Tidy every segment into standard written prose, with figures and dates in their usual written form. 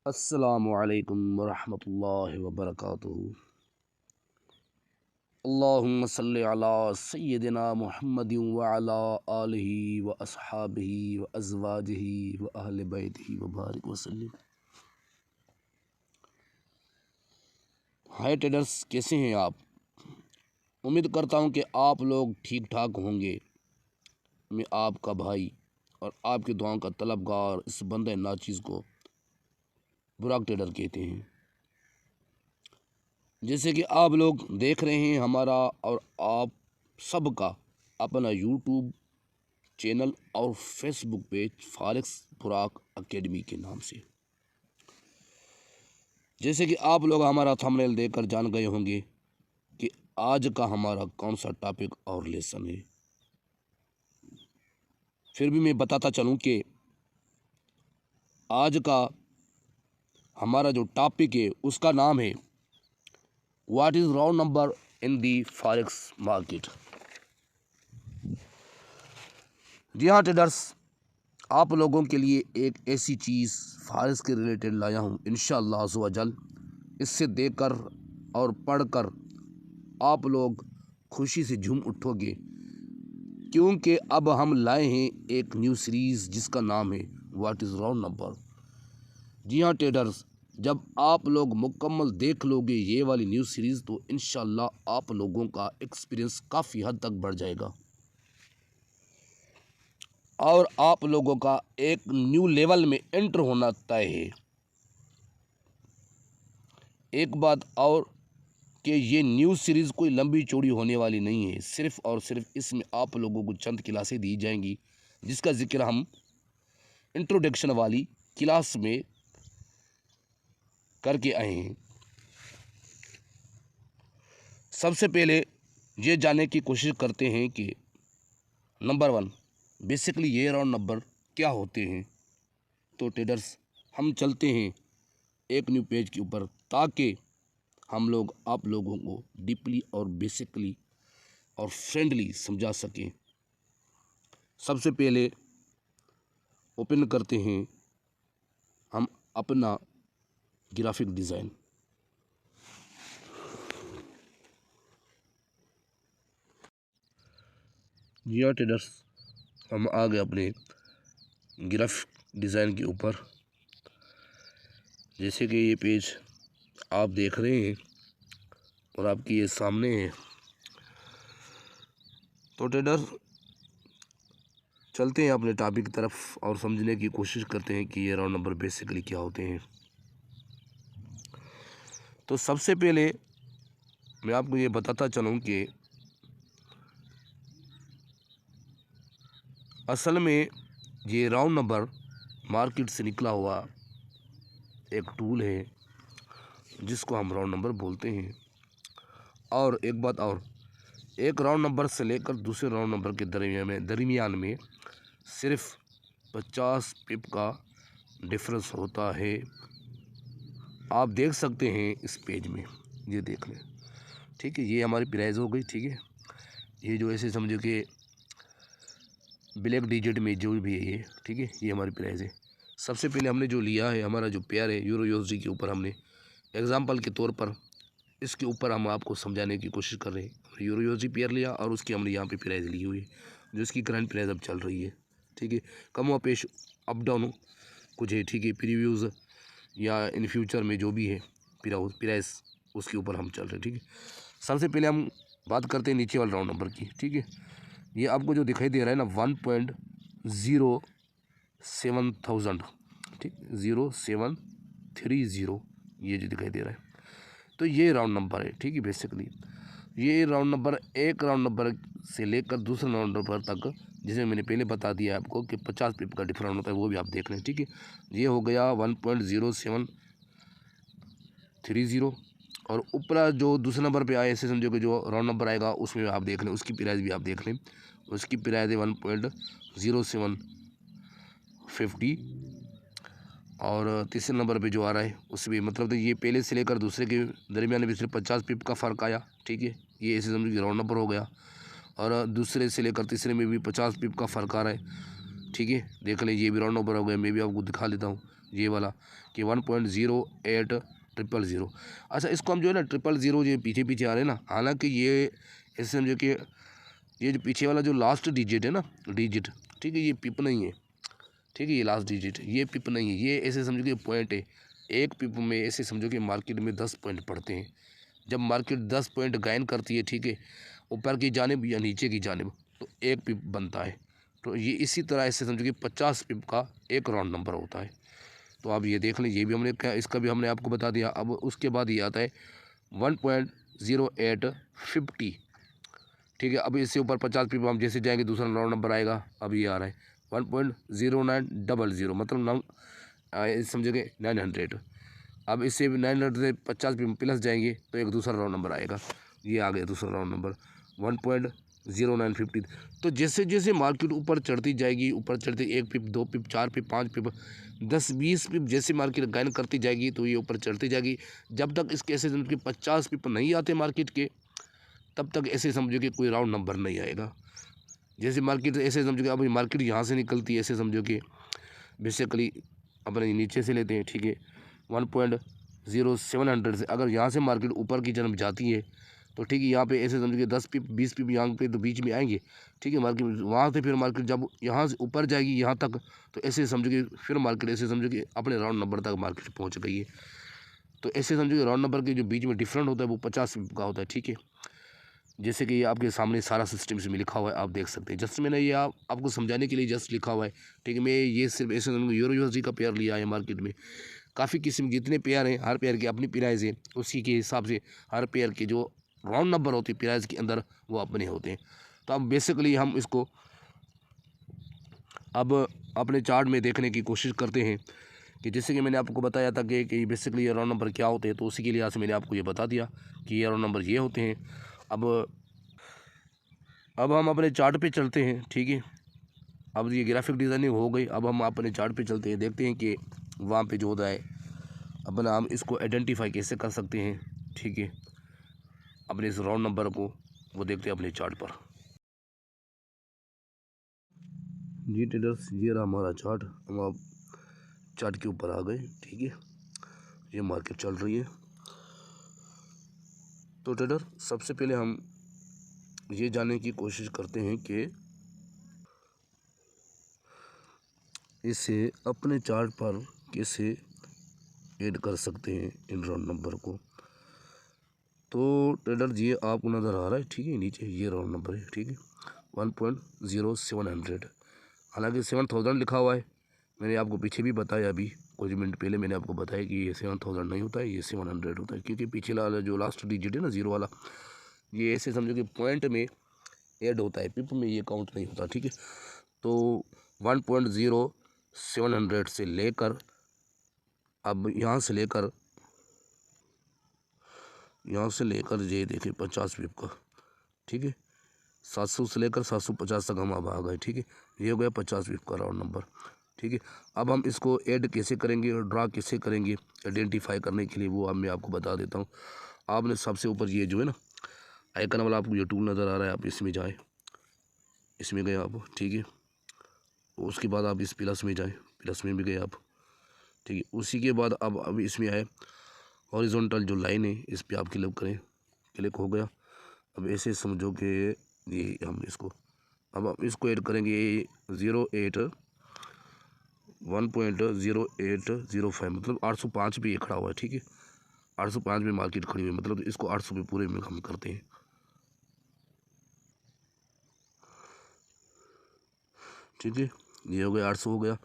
अस्सलामुअलैकुम वरहमतुल्लाहि वबरकातुहू। अल्लाहुम्मा सल्लि अला सय्यिदिना मुहम्मदिन व अला आलिहि व अस्हाबिहि व अज़वाजिहि व अहले बैतिहि व बारिक वसल्लिम। हाय ट्रेडर्स, कैसे हैं आप? उम्मीद करता हूं कि आप लोग ठीक ठाक होंगे। मैं आपका भाई और आपकी दुआओं का तलबगार इस बंदे नाचीज़ को बुराक ट्रेडर कहते हैं। जैसे कि आप लोग देख रहे हैं, हमारा और आप सबका अपना यूट्यूब चैनल और फेसबुक पेज फॉरेक्स बुराक एकेडमी के नाम से। जैसे कि आप लोग हमारा थंबनेल देखकर जान गए होंगे कि आज का हमारा कौन सा टॉपिक और लेसन है। फिर भी मैं बताता चलूं कि आज का हमारा जो टॉपिक है उसका नाम है what is round number in the forex market. जी हाँ ट्रेडर्स, आप लोगों के लिए एक ऐसी चीज़ फॉरेक्स के रिलेटेड लाया हूँ, इंशाअल्लाह अज़्ज़ व जल इससे देखकर और पढ़कर आप लोग खुशी से झूम उठोगे, क्योंकि अब हम लाए हैं एक न्यू सीरीज़ जिसका नाम है व्हाट इज़ राउंड नंबर। जी हाँ ट्रेडर्स, जब आप लोग मुकम्मल देख लोगे ये वाली न्यू सीरीज़ तो इंशाअल्लाह आप लोगों का एक्सपीरियंस काफ़ी हद तक बढ़ जाएगा और आप लोगों का एक न्यू लेवल में एंटर होना तय है। एक बात और कि ये न्यू सीरीज़ कोई लंबी चौड़ी होने वाली नहीं है, सिर्फ़ और सिर्फ इसमें आप लोगों को चंद क्लासें दी जाएंगी जिसका ज़िक्र हम इंट्रोडक्शन वाली क्लास में करके आए हैं। सबसे पहले ये जानने की कोशिश करते हैं कि नंबर 1 बेसिकली ये राउंड नंबर क्या होते हैं। तो ट्रेडर्स, हम चलते हैं एक न्यू पेज के ऊपर ताकि हम लोग आप लोगों को डीपली और बेसिकली और फ्रेंडली समझा सकें। सबसे पहले ओपन करते हैं हम अपना ग्राफिक डिज़ाइन। जी हाँ ट्रेडर्स, हम आ गए अपने ग्राफिक डिज़ाइन के ऊपर। जैसे कि ये पेज आप देख रहे हैं और आपकी ये सामने है। तो ट्रेडर, चलते हैं अपने टॉपिक की तरफ और समझने की कोशिश करते हैं कि ये राउंड नंबर बेसिकली क्या होते हैं। तो सबसे पहले मैं आपको ये बताता चलूँ कि असल में ये राउंड नंबर मार्केट से निकला हुआ एक टूल है जिसको हम राउंड नंबर बोलते हैं। और एक बात और, एक राउंड नंबर से लेकर दूसरे राउंड नंबर के दरमियान में सिर्फ 50 पिप का डिफरेंस होता है। आप देख सकते हैं इस पेज में, ये देख लें। ठीक है, ये हमारी प्राइस हो गई। ठीक है, ये जो ऐसे समझो कि ब्लैक डिजिट में जो भी है ये, ठीक है, ये हमारी प्राइस है। सबसे पहले हमने जो लिया है हमारा जो पेयर है यूरो यूएसडी के ऊपर, हमने एग्जांपल के तौर पर इसके ऊपर हम आपको समझाने की कोशिश कर रहे हैं। यूरो यूएसडी पेयर लिया और उसकी हमने यहाँ पे प्राइस ली हुई है जो इसकी करंट प्राइस अब चल रही है। ठीक है, कम व पेश अप डाउन कुछ है। ठीक है, प्रीव्यूज़ या इन फ्यूचर में जो भी है प्राइस उसके ऊपर हम चल रहे हैं। ठीक है, सबसे पहले हम बात करते हैं नीचे वाले राउंड नंबर की। ठीक है, ये आपको जो दिखाई दे रहा है ना 1.07,000, ठीक, 0730, ये जो दिखाई दे रहा है तो ये राउंड नंबर है। ठीक है, बेसिकली ये राउंड नंबर एक राउंड नंबर से लेकर दूसरे राउंड नंबर तक, जिसे मैंने पहले बता दिया आपको कि 50 पिप का डिफरेंस होता है, वो भी आप देख लें। ठीक है, ये हो गया 1.0730 और ऊपर जो दूसरे नंबर पे आए ऐसे समझो कि जो राउंड नंबर आएगा उसमें आप देख लें, उसकी प्राइस भी आप देख लें। उसकी प्राइस है 1.0750 और तीसरे नंबर पे जो आ रहा है उसमें मतलब तो ये पहले से लेकर दूसरे के दरमियान भी सिर्फ 50 पिप का फ़र्क आया। ठीक है, ये ऐसे समझो कि राउंड नंबर हो गया और दूसरे से लेकर तीसरे में भी 50 पिप का फ़र्क आ रहा है। ठीक है, देख लें ये भी राउंड नंबर हो गया। मैं भी आपको दिखा लेता हूँ ये वाला कि 1.080000। अच्छा, इसको हम जो है ना 000 ये पीछे पीछे आ रहे हैं ना, हालांकि ये ऐसे समझो कि ये जो पीछे वाला जो लास्ट डिजिट है ना, डिजिट, ठीक है, ये पिप नहीं है, ठीक है, ये लास्ट डिजिट ये पिप नहीं है, ये ऐसे समझो कि पॉइंट है। एक पिप में ऐसे समझो कि मार्केट में 10 पॉइंट पड़ते हैं। जब मार्केट 10 पॉइंट गेन करती है, ठीक है, ऊपर की जानिब या नीचे की जानिब, तो एक पिप बनता है। तो ये इसी तरह ऐसे समझो कि 50 पिप का एक राउंड नंबर होता है। तो आप ये देख लें, ये भी हमने क्या, इसका भी हमने आपको बता दिया। अब उसके बाद ये आता है 1.0850, ठीक है। अब इससे ऊपर 50 पिप हम जैसे जाएंगे दूसरा राउंड नंबर आएगा। अब ये आ रहा है 1.0900, मतलब समझोगे 900। अब इससे 900 से 50 पिप प्लस जाएंगे तो एक दूसरा राउंड नंबर आएगा। ये आ गया दूसरा राउंड नंबर 1.0950। तो जैसे जैसे मार्केट ऊपर चढ़ती जाएगी, ऊपर चढ़ती 1 पिप 2 पिप 4 पिप 5 पिप 10 20 पिप जैसे मार्केट गेन करती जाएगी तो ये ऊपर चढ़ती जाएगी। जब तक इसके ऐसे समझो कि 50 पिप नहीं आते मार्केट के, तब तक ऐसे समझो कि कोई राउंड नंबर नहीं आएगा। जैसे मार्केट ऐसे समझो कि अभी मार्केट यहाँ से निकलती है, ऐसे समझो कि बेसिकली अपने नीचे से लेते हैं, ठीक है, 1.0700 से अगर यहाँ से मार्केट ऊपर की तरफ जाती है तो ठीक है, यहाँ पे ऐसे समझो कि 10 पिप 20 पिप यहाँ पे तो बीच में आएंगे, ठीक है, मार्केट वहाँ से फिर मार्केट जब यहाँ से ऊपर जाएगी यहाँ तक, तो ऐसे समझो कि फिर मार्केट ऐसे समझो कि अपने राउंड नंबर तक मार्केट पहुँच गई है। तो ऐसे समझो कि राउंड नंबर के जो बीच में डिफरेंट होता है वो 50 पिप का होता है, ठीक है। जैसे कि ये आपके सामने सारा सिस्टम इसमें लिखा हुआ है, आप देख सकते हैं। जस्ट मैंने ये आपको समझाने के लिए जस्ट लिखा हुआ है, ठीक है। मैं ये सिर्फ ऐसे यूरो यूएसडी का पेयर लिया है। मार्केट में काफ़ी किस्म जितने पेयर हैं, हर पेयर की अपनी प्राइस है, उसी के हिसाब से हर पेयर के जो राउंड नंबर होते हैं प्राइस के अंदर वो अपने होते हैं। तो अब बेसिकली हम इसको अब अपने चार्ट में देखने की कोशिश करते हैं कि जैसे कि मैंने आपको बताया था कि बेसिकली ये राउंड नंबर क्या होते हैं, तो उसी के लिहाज से मैंने आपको ये बता दिया कि ये राउंड नंबर ये होते हैं। अब हम अपने चार्ट पे चलते हैं, ठीक है। अब ये ग्राफिक डिज़ाइनिंग हो गई, अब हम अपने चार्ट पे चलते हैं, देखते हैं कि वहाँ पे जो होता है अपना हम इसको आइडेंटिफाई कैसे कर सकते हैं, ठीक है, अपने इस राउंड नंबर को वो देखते हैं अपने चार्ट पर। जी ट्रेडर्स, ये रहा हमारा चार्ट। हम आप चार्ट के ऊपर आ गए, ठीक है। ये मार्केट चल रही है। तो ट्रेडर सबसे पहले हम ये जानने की कोशिश करते हैं कि इसे अपने चार्ट पर कैसे ऐड कर सकते हैं इन राउंड नंबर को। तो ट्रेडर ये आपको नज़र आ रहा है, ठीक है, नीचे ये राउंड नंबर है, ठीक है, 1.0700। हालांकि 7000 लिखा हुआ है। मैंने आपको पीछे भी बताया, अभी कुछ मिनट पहले मैंने आपको बताया कि ये 7000 नहीं होता है, ये 700 होता है, क्योंकि पीछे वाला जो लास्ट डिजिट है ना, 0 वाला, ये ऐसे समझो कि पॉइंट में ऐड होता है, पिप में ये काउंट नहीं होता, ठीक है। तो 1.0700 से लेकर अब यहाँ से लेकर ये देखिए 50 पिप का, ठीक है, 700 से लेकर 750 तक हम अब आ गए, ठीक है। ये हो गया 50 पिप का राउंड नंबर, ठीक है। अब हम इसको ऐड कैसे करेंगे और ड्रा कैसे करेंगे आइडेंटिफाई करने के लिए, वो अब मैं आपको बता देता हूँ। आपने सबसे ऊपर ये जो है ना आइकन वाला आपको ये टूल नज़र आ रहा है, आप इसमें जाए, इसमें गए आप, ठीक है। उसके बाद आप इस प्लस में जाए, प्लस में भी गए आप, ठीक है। उसी के बाद अब इसमें आए हॉरिजॉन्टल जो लाइन है इस पर आप क्लिक करें, क्लिक हो गया। अब ऐसे समझो कि ये हम इसको ऐड करेंगे 1.0805, मतलब 805 पे ये खड़ा हुआ है, ठीक है। 805 में मार्केट खड़ी हुई है, मतलब इसको 800 पे पूरे में हम करते हैं, ठीक है। ये हो गया 800 हो गया।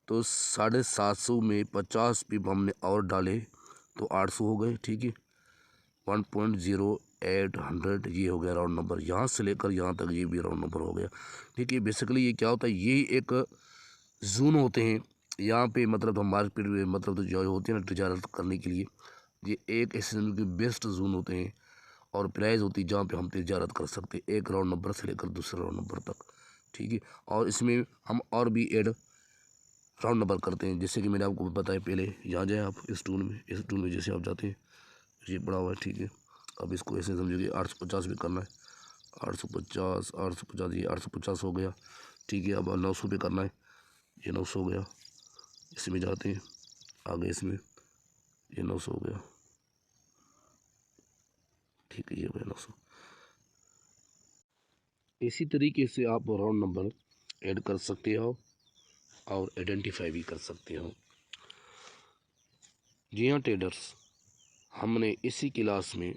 तो 750 में 50 पिप हमने और डाले तो 800 हो गए, ठीक है। 1.0800 ये हो गया राउंड नंबर। यहाँ से लेकर यहाँ तक ये भी राउंड नंबर हो गया, ठीक है। बेसिकली ये क्या होता है, ये एक जोन होते हैं यहाँ पे, मतलब हम मार्केट में मतलब जो होते हैं ना तजारत करने के लिए, ये एक ऐसे के बेस्ट जोन होते हैं और प्राइस होती है जहाँ पे हम तजारत कर सकते हैं, एक राउंड नंबर से लेकर दूसरे राउंड नंबर तक, ठीक है। और इसमें हम और भी ऐड राउंड नंबर करते हैं, जैसे कि मैंने आपको बताया पहले। यहाँ जाए आप इस टूल में जैसे आप जाते हैं, ये पड़ा हुआ है, ठीक है। अब इसको ऐसे समझो कि 850 भी करना है, 850 ये 850 हो गया। ठीक है। अब 900 पे करना है, ये 900 हो गया, इसमें जाते हैं आगे, इसमें ये 900 हो गया, ठीक है, ये हो गया 900। इसी तरीके से आप राउंड नंबर ऐड कर सकते हो और आइडेंटिफाई भी कर सकते हो। जी हाँ ट्रेडर्स, हमने इसी क्लास में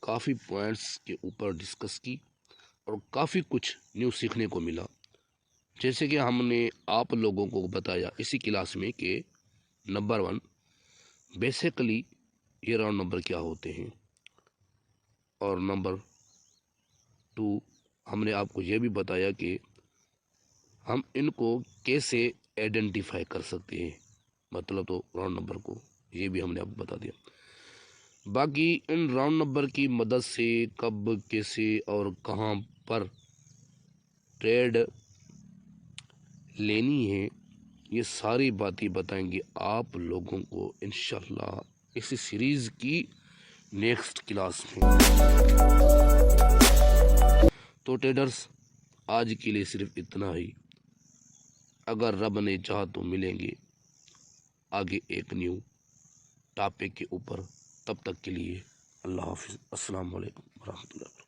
काफ़ी पॉइंट्स के ऊपर डिस्कस की और काफ़ी कुछ न्यू सीखने को मिला। जैसे कि हमने आप लोगों को बताया इसी क्लास में कि नंबर 1 बेसिकली ये राउंड नंबर क्या होते हैं, और नंबर 2 हमने आपको ये भी बताया कि हम इनको कैसे आइडेंटिफाई कर सकते हैं, मतलब तो राउंड नंबर को, ये भी हमने आपको बता दिया। बाकी इन राउंड नंबर की मदद से कब, कैसे और कहाँ पर ट्रेड लेनी है, ये सारी बातें बताएंगे आप लोगों को इंशाल्लाह इसी सीरीज़ की नेक्स्ट क्लास में। तो ट्रेडर्स, आज के लिए सिर्फ इतना ही। अगर रब ने चाहा तो मिलेंगे आगे एक न्यू टॉपिक के ऊपर। तब तक के लिए अल्लाह हाफिज़, अस्सलाम वालेकुम रहमतुल्लाह।